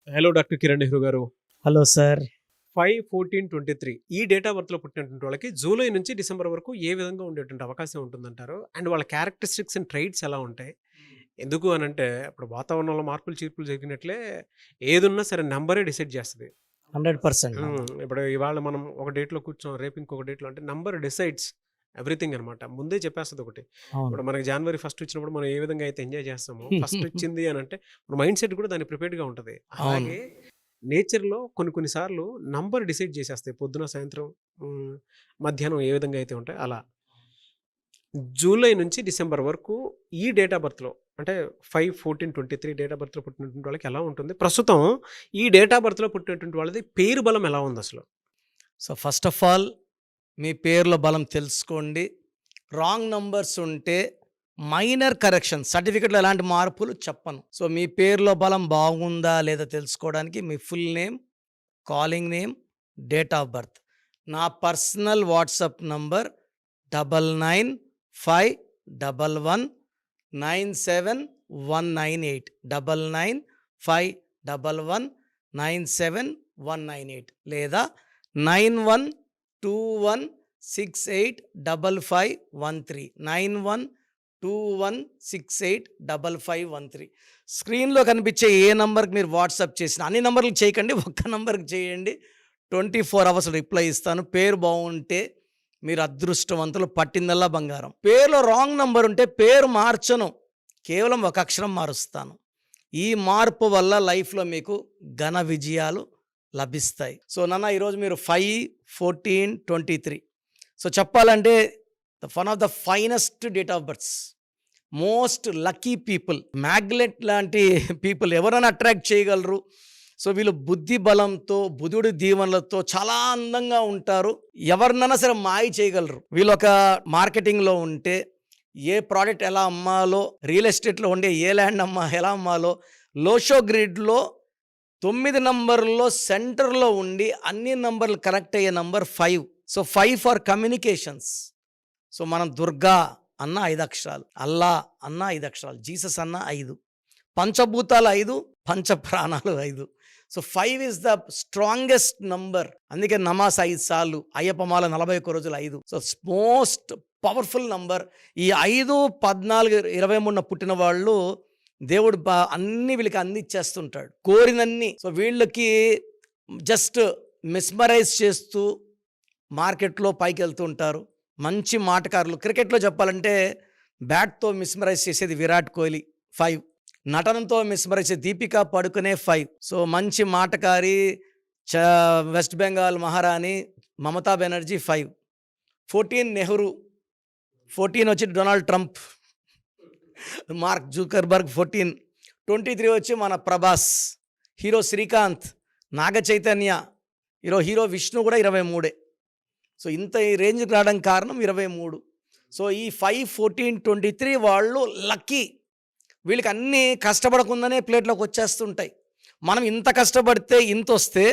Hello doctor Kiran Nehru గారు. Hello sir. 5/14/23 ఈ date of బర్త్‌లో పుట్టినటువంటి వాళ్ళకి జూలై నుంచి డిసెంబర్ వరకు ఏ విధంగా ఉండేటువంటి అవకాశం ఉంటుందంటారు? అండ్ వాళ్ళ క్యారెక్టరిస్టిక్స్ అండ్ ట్రైట్స్ ఎలా ఉంటాయి? ఎందుకు అనంటే ఇప్పుడు వాతావరణంలో మార్పులు, చీర్పులు జరిగినట్లే ఏదున్నా సరే నంబరే డిసైడ్ చేస్తది. 100% అన్న. ఇప్పుడు ఇవాళ మనం ఒక డేట్‌లో కూర్చోం, రేపు ఇంకొక డేట్‌లో అంటే నంబర్ డిసైడ్స్ ఎవ్రీథింగ్ అనమాట. ముందే చెప్పేస్తది ఒకటి. అవును. ఇప్పుడు మనకి జనవరి ఫస్ట్ వచ్చినప్పుడు మనం ఏ విధంగా అయితే ఎంజాయ్ చేస్తామో, ఫస్ట్ వచ్చింది అనంటే మన మైండ్ సెట్ కూడా దానికి ప్రిపేర్డ్‌గా ఉంటది. అవును. అలాగే నేచర్‌లో కొన్ని సార్లు నంబర్ డిసైడ్ చేసేస్తాయి. పొద్దున, సాయంత్రం, హ్మ్, మధ్యాహ్నం ఏ విధంగా అయితే ఉంటాయో అలా. జూలై నుంచి డిసెంబర్ వరకు ఈ డేట్ ఆఫ్ బర్త్‌లో అంటే 5/14/23 డేట్ ఆఫ్ బర్త్‌లో పుట్టినటువంటి వాళ్ళకి ఎలా ఉంటుంది? ప్రస్తుతం ఈ డేట్ ఆఫ్ బర్త్‌లో పుట్టినటువంటి వాళ్ళది పేరు బలం ఎలా ఉందసలు? సో, ఫస్ట్ ఆఫ్ ఆల్ మీ పేర్ల బలం తెలుసుకోండి. రాంగ్ నంబర్స్ ఉంటే మైనర్ కరెక్షన్ సర్టిఫికెట్‌లో ఎలాంటి మార్పులు చెప్పను. సో, మీ పేరులో బలం బాగుందా లేదా తెలుసుకోవడానికి మీ full name, calling name, date of birth. నా పర్సనల్ వాట్సాప్ నంబర్ 9951197198 9951197198 లేదా 9121685513 9121685513. స్క్రీన్లో కనిపించే ఏ నంబర్కి మీరు వాట్సాప్ చేసిన అన్ని నంబర్లకు చేయకండి, ఒక్క నంబర్కి చేయండి. 24 అవర్స్ రిప్లై ఇస్తాను. పేరు బాగుంటే మీరు అదృష్టవంతులు, పట్టిందల్లా బంగారం. పేరులో రాంగ్ నంబర్ ఉంటే పేరు మార్చను, కేవలం ఒక అక్షరం మారుస్తాను. ఈ మార్పు వల్ల లైఫ్లో మీకు ఘన విజయాలు లభిస్తాయి. సో నాన్న, ఈరోజు మీరు 5/14/23 సో చెప్పాలంటే one of the finest date of births, most lucky people, magnet లాంటి పీపుల్ ఎవరైనా అట్రాక్ట్ చేయగలరు. సో వీళ్ళు బుద్ధి బలంతో, బుధుడి దీవెనలతో చాలా అందంగా ఉంటారు. ఎవరినైనా సరే మాయ చేయగలరు. వీళ్ళు ఒక మార్కెటింగ్లో ఉంటే ఏ ప్రోడక్ట్ ఎలా అమ్మాలో, రియల్ ఎస్టేట్లో ఉండే ఏ ల్యాండ్ ఎలా అమ్మాలో, లోషో గ్రిడ్లో 9 నంబర్లో సెంటర్లో ఉండి అన్ని నంబర్లు కనెక్ట్ అయ్యే number 5. So 5 for communications. So మనం దుర్గా అన్న 5 అక్షరాలు, అల్లా అన్న 5 అక్షరాలు, జీసస్ అన్న 5, పంచభూతాలు 5, పంచ ప్రాణాలు 5. So 5 is the strongest number. అందుకే నమాజ్ 5 సార్లు, అయ్యప్పమాల 41 రోజులు 5. So most powerful number. ఈ 5, 14, 23 పుట్టిన వాళ్ళు దేవుడు అన్ని వీళ్ళకి అందిచ్చేస్తుంటాడు, కోరినన్ని. సో వీళ్ళకి జస్ట్ మిస్మరైజ్ చేస్తూ మార్కెట్లో పైకి వెళ్తూ ఉంటారు. మంచి మాటకారులు. క్రికెట్లో చెప్పాలంటే బ్యాట్తో మిస్మరైజ్ చేసేది విరాట్ కోహ్లీ 5, నటనతో మిస్మరైజ్ చేసే దీపికా పడుకునే 5. సో మంచి మాటకారి వెస్ట్ బెంగాల్ మహారాణి మమతా బెనర్జీ 5. 14 నెహ్రూ, 14 వచ్చి డొనాల్డ్ ట్రంప్, మార్క్ జూకర్బర్గ్ 14. 23 వచ్చి మన ప్రభాస్, హీరో శ్రీకాంత్, నాగ చైతన్య, హీరో విష్ణు కూడా 23. సో ఇంత ఈ రేంజ్కి రావడం కారణం 23. సో ఈ 5/14/23 వాళ్ళు లక్కీ. వీళ్ళకి అన్నీ కష్టపడకుండానే ప్లేట్లోకి వచ్చేస్తుంటాయి. మనం ఇంత కష్టపడితే ఇంత వస్తే,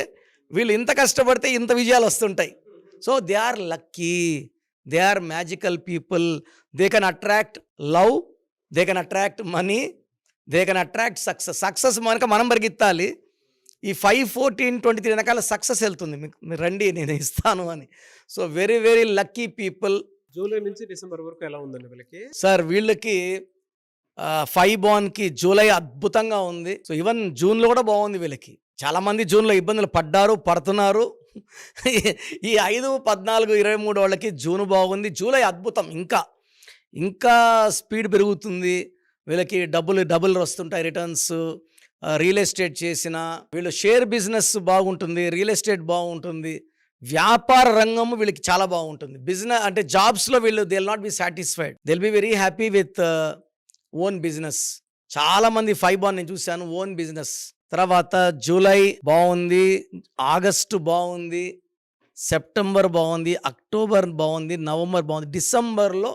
వీళ్ళు ఇంత కష్టపడితే ఇంత విజయాలు వస్తుంటాయి. So they are lucky, they are magical people. They can attract love, they can attract money, they can attract success మనం పరిగెత్తాలి. ఈ 5/14/23 వెనకాల సక్సెస్ వెళ్తుంది. మీరు రండి, నేను ఇస్తాను అని. So very very lucky people. July నుంచి డిసెంబర్ వరకు ఎలా ఉందండి వీళ్ళకి? సార్ వీళ్ళకి 5 బాన్కి జూలై అద్భుతంగా ఉంది. సో ఈవెన్ జూన్లో కూడా బాగుంది వీళ్ళకి. చాలామంది జూన్లో ఇబ్బందులు పడుతున్నారు. ఈ 5, 14, 23 వాళ్ళకి జూన్ బాగుంది. జూలై అద్భుతం. ఇంకా స్పీడ్ పెరుగుతుంది. వీళ్ళకి డబ్బులు వస్తుంటాయి, రిటర్న్స్. రియల్ ఎస్టేట్ చేసిన వీళ్ళు, షేర్ బిజినెస్ బాగుంటుంది, రియల్ ఎస్టేట్ బాగుంటుంది, వ్యాపార రంగము వీళ్ళకి చాలా బాగుంటుంది. బిజినెస్ అంటే జాబ్స్లో వీళ్ళు they will not be satisfied, they will be very happy with own business. చాలామంది 5 బాన్ నేను చూశాను, ఓన్ బిజినెస్. తర్వాత జూలై బాగుంది, ఆగస్టు బాగుంది, సెప్టెంబర్ బాగుంది, అక్టోబర్ బాగుంది, నవంబర్ బాగుంది. డిసెంబర్లో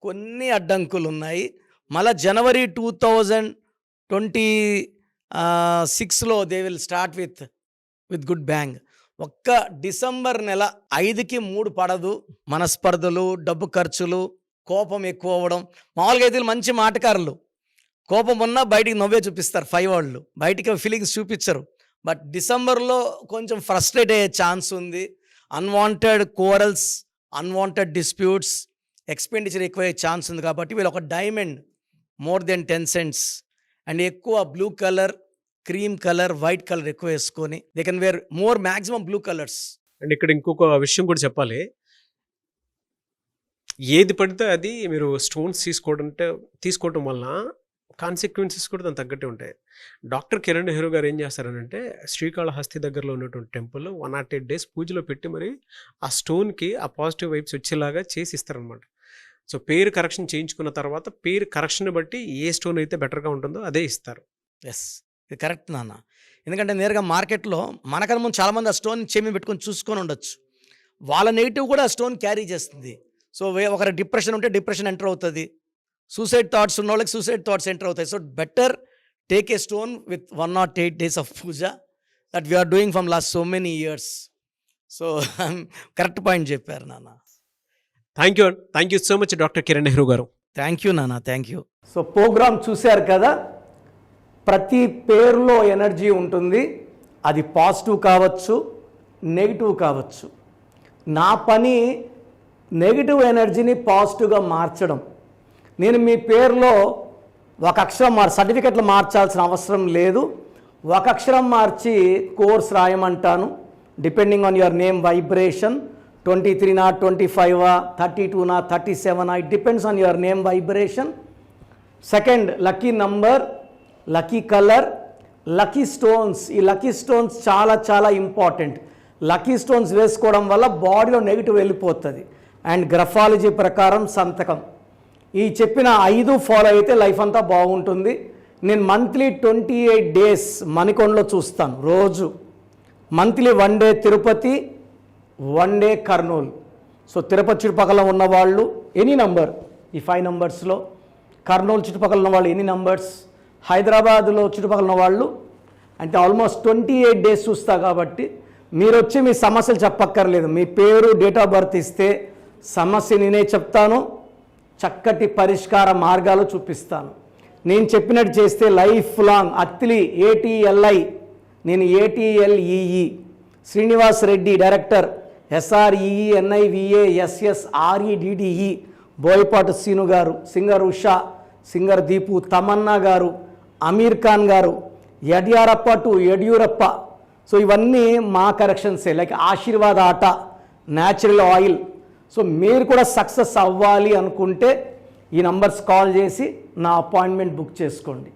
కొన్ని అడ్డంకులు ఉన్నాయి. మళ్ళీ జనవరి 2026లో they will start with good bang. ఒక్క డిసెంబర్ నెల 5కి 3 పడదు. మనస్పర్ధలు, డబ్బు ఖర్చులు, కోపం ఎక్కువ అవ్వడం. మామూలుగా అయితే మంచి మాటకారులు, కోపం ఉన్నా బయటికి నవ్వే చూపిస్తారు. 5 వాళ్ళు బయటికి ఫీలింగ్స్ చూపించరు. బట్ డిసెంబర్లో కొంచెం ఫ్రస్ట్రేట్ అయ్యే ఛాన్స్ ఉంది. Unwanted quarrels, unwanted disputes, expenditure ఎక్కువ అయ్యే ఛాన్స్ ఉంది. కాబట్టి వీళ్ళు ఒక diamond more than 10 cents and ఎక్కువ blue colour, cream colour, white colour ఎక్కువ వేసుకొని they can wear more maximum blue colours. And ఇక్కడ ఇంకొక విషయం కూడా చెప్పాలి. ఏది పడితే అది మీరు స్టోన్స్ తీసుకోవడం వలన కాన్సిక్వెన్సెస్ కూడా దానికి తగ్గట్టే ఉంటాయి. డాక్టర్ కిరణ్ నెహ్రూ గారు ఏం చేస్తారనంటే శ్రీకాళహస్తి దగ్గరలో ఉన్నటువంటి టెంపుల్ 108 days పూజలో పెట్టి మరి ఆ స్టోన్కి ఆ పాజిటివ్ వైబ్స్ వచ్చేలాగా చేసి ఇస్తారనమాట. సో పేరు కరెక్షన్ చేయించుకున్న తర్వాత పేరు కరెక్షన్ బట్టి ఏ స్టోన్ అయితే బెటర్గా ఉంటుందో అదే ఇస్తారు. ఎస్, ఇది కరెక్ట్ నాన్న. ఎందుకంటే నేరుగా మార్కెట్లో మనకన్నా ముందు చాలామంది ఆ స్టోన్ చెవి పెట్టుకొని చూసుకొని ఉండొచ్చు. వాళ్ళ నెగిటివ్ కూడా ఆ స్టోన్ క్యారీ చేస్తుంది. సో ఒకరి డిప్రెషన్ ఉంటే డిప్రెషన్ ఎంటర్ అవుతుంది, సూసైడ్ థాట్స్ ఉన్న వాళ్ళకి సూసైడ్ థాట్స్ ఎంటర్ అవుతాయి. So better take a stone with 108 days of puja that we're doing from last so many years. So correct point చెప్పారు నాన్న. Thank you so much doctor Kiran Nehru garu. Thank you నాన్న, thank you. So programme చూశారు కదా, ప్రతి పేరులో energy ఉంటుంది. అది positive కావచ్చు, నెగిటివ్ కావచ్చు. నా పని నెగిటివ్ ఎనర్జీని పాజిటివ్గా మార్చడం. నేను మీ పేరులో ఒక అక్షరం సర్టిఫికెట్లు మార్చాల్సిన అవసరం లేదు. ఒక అక్షరం మార్చి కోర్స్ రాయమంటాను. Depending on your name vibration 23 25 32 37 it depends on your name vibration. Second, lucky number, lucky colour, lucky stones. ఈ లక్కీ స్టోన్స్ చాలా చాలా ఇంపార్టెంట్. లక్కీ స్టోన్స్ వేసుకోవడం వల్ల బాడీలో నెగిటివ్ వెళ్ళిపోతుంది. అండ్ గ్రఫాలజీ ప్రకారం సంతకం. ఈ చెప్పిన 5 ఫాలో అయితే లైఫ్ అంతా బాగుంటుంది. నేను మంత్లీ 28 days మణికొండలో చూస్తాను రోజు. Monthly 1 day Tirupati, 1 day Kurnool. So Tirupati చుట్టుపక్కల ఉన్నవాళ్ళు ఎనీ నంబర్, ఈ 5 numbers, కర్నూలు చుట్టుపక్కల ఉన్న వాళ్ళు ఎనీ నంబర్స్, హైదరాబాద్లో చుట్టుపక్కల ఉన్న వాళ్ళు అంటే ఆల్మోస్ట్ 28 days చూస్తా. కాబట్టి మీరు వచ్చి మీ సమస్యలు చెప్పక్కర్లేదు. మీ పేరు, డేట్ ఆఫ్ బర్త్ ఇస్తే సమస్య నేనే చెప్తాను, చక్కటి పరిష్కార మార్గాలు చూపిస్తాను. నేను చెప్పినట్టు చేస్తే లైఫ్ లాంగ్. అత్తిలి ATLI, నేను ATLEE, Srinivas Reddy director, SREENIVASSREDDE, Boyapati Seenu garu, singer Usha, singer Deepu, Tamannaah garu, Aamir Khan గారు, యడ్యూరప్ప. సో ఇవన్నీ మా కరెక్షన్సే. లైక్ ఆశీర్వాద్ ఆట, న్యాచురల్ ఆయిల్. సో మీరు కూడా సక్సెస్ అవ్వాలి అనుకుంటే ఈ నంబర్స్ కాల్ చేసి నా అపాయింట్మెంట్ బుక్ చేసుకోండి.